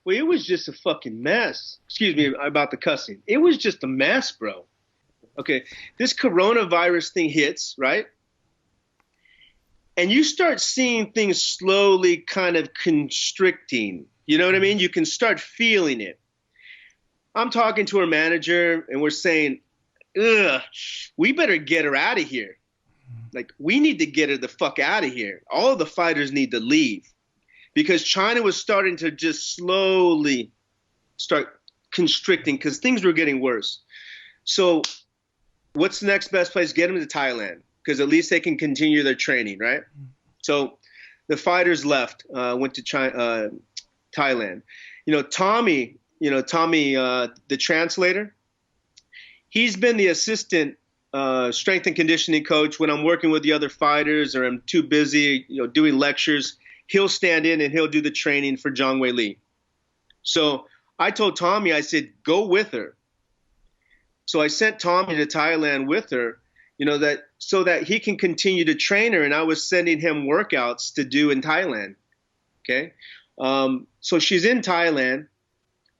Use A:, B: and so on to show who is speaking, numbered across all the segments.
A: Well, it was just a fucking mess. Excuse me about the cussing. It was just a mess, bro. Okay, this coronavirus thing hits, right? And you start seeing things slowly kind of constricting. You know what I mean? You can start feeling it. I'm talking to her manager and we're saying, ugh, we better get her out of here. Like, we need to get her the fuck out of here. All of the fighters need to leave because China was starting to just slowly start constricting because things were getting worse. So what's the next best place? Get them to Thailand because at least they can continue their training, right? So the fighters left, went to China, Thailand. Tommy, the translator, he's been the assistant strength and conditioning coach when I'm working with the other fighters or I'm too busy, doing lectures. He'll stand in and he'll do the training for Zhang Weili. So I told Tommy, I said, go with her. So I sent Tommy to Thailand with her, so that he can continue to train her. And I was sending him workouts to do in Thailand. Okay. So she's in Thailand.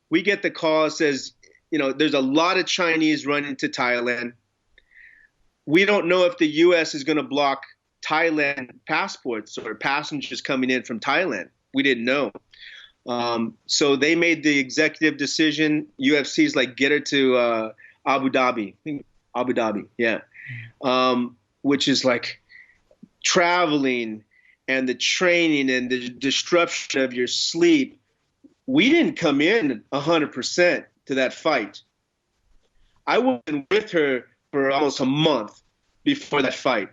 A: We get the call, it says, there's a lot of Chinese running to Thailand. We don't know if the U.S. is going to block Thailand passports or passengers coming in from Thailand. We didn't know. So they made the executive decision. UFC's like, get her to Abu Dhabi. Abu Dhabi, yeah. Which is like traveling and the training and the disruption of your sleep. We didn't come in 100% to that fight. I wasn't with her for almost a month before that fight.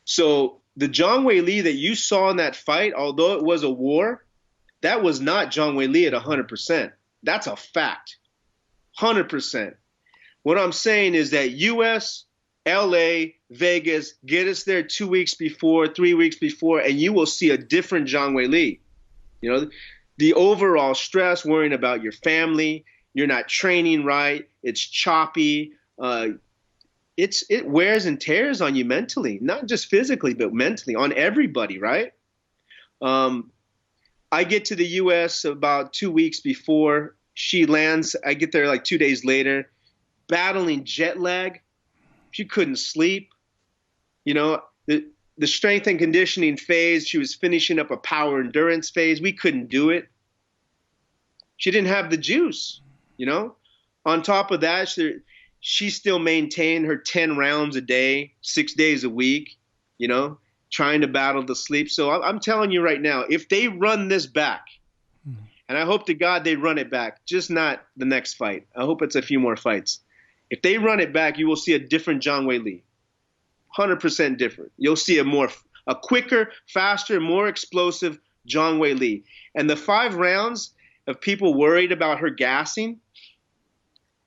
A: So the Zhang Weili that you saw in that fight, although it was a war, that was not Zhang Weili at 100%. That's a fact. 100%. What I'm saying is that US, LA, Vegas, get us there 2 weeks before, 3 weeks before, and you will see a different Zhang Weili. The overall stress, worrying about your family, you're not training right, it's choppy, it wears and tears on you mentally, not just physically, but mentally, on everybody, right? I get to the U.S. about 2 weeks before she lands. I get there like 2 days later, battling jet lag. She couldn't sleep. The strength and conditioning phase, she was finishing up a power endurance phase. We couldn't do it. She didn't have the juice, On top of that, she still maintained her 10 rounds a day, 6 days a week, trying to battle the sleep. So I'm telling you right now, if they run this back, and I hope to God they run it back, just not the next fight. I hope it's a few more fights. If they run it back, you will see a different Zhang Weili. 100% different. You'll see a quicker, faster, more explosive Zhang Weili. And the 5 rounds of people worried about her gassing,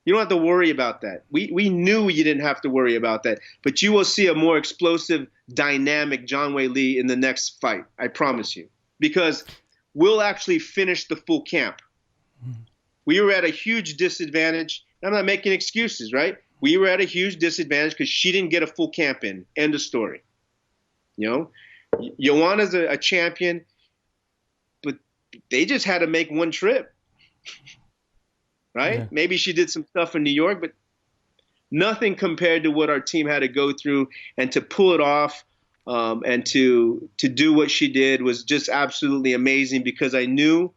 A: you don't have to worry about that. We knew you didn't have to worry about that. But you will see a more explosive, dynamic Zhang Weili in the next fight. I promise you. Because we'll actually finish the full camp. We were at a huge disadvantage. I'm not making excuses, right? We were at a huge disadvantage because she didn't get a full camp in. End of story. Joanna's a champion, but they just had to make one trip. Right? Yeah. Maybe she did some stuff in New York, but nothing compared to what our team had to go through, and to pull it off and to do what she did was just absolutely amazing, because I knew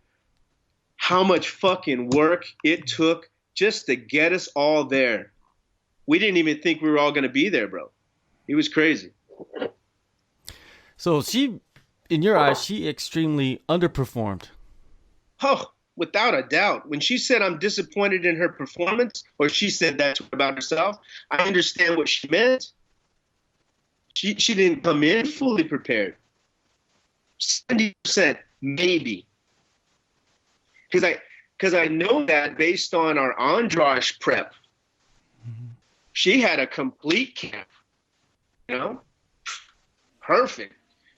A: how much fucking work it took just to get us all there. We didn't even think we were all going to be there, bro. It was crazy.
B: So she, in your eyes, she extremely underperformed.
A: Oh, without a doubt. When she said I'm disappointed in her performance, or she said that about herself, I understand what she meant. She didn't come in fully prepared. 70% maybe. Because I know that based on our Andrade prep. She had a complete camp, perfect.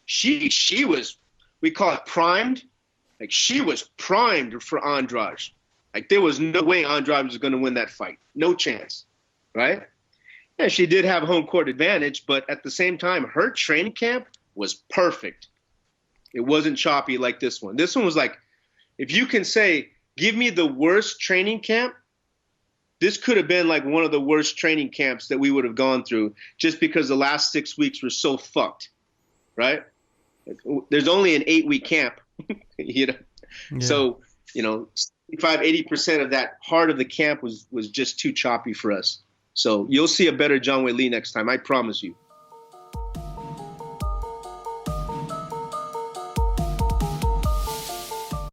A: She was, we call it primed. Like, she was primed for Andrade. Like, there was no way Andrade was going to win that fight. No chance, right? Yeah, she did have home court advantage, but at the same time, her training camp was perfect. It wasn't choppy like this one. This one was like, if you can say give me the worst training camp. This could have been like one of the worst training camps that we would have gone through just because the last 6 weeks were so fucked, right? There's only an 8-week camp, you know? Yeah. So, 75-80% of that heart of the camp was just too choppy for us. So you'll see a better Zhang Weili next time. I promise you.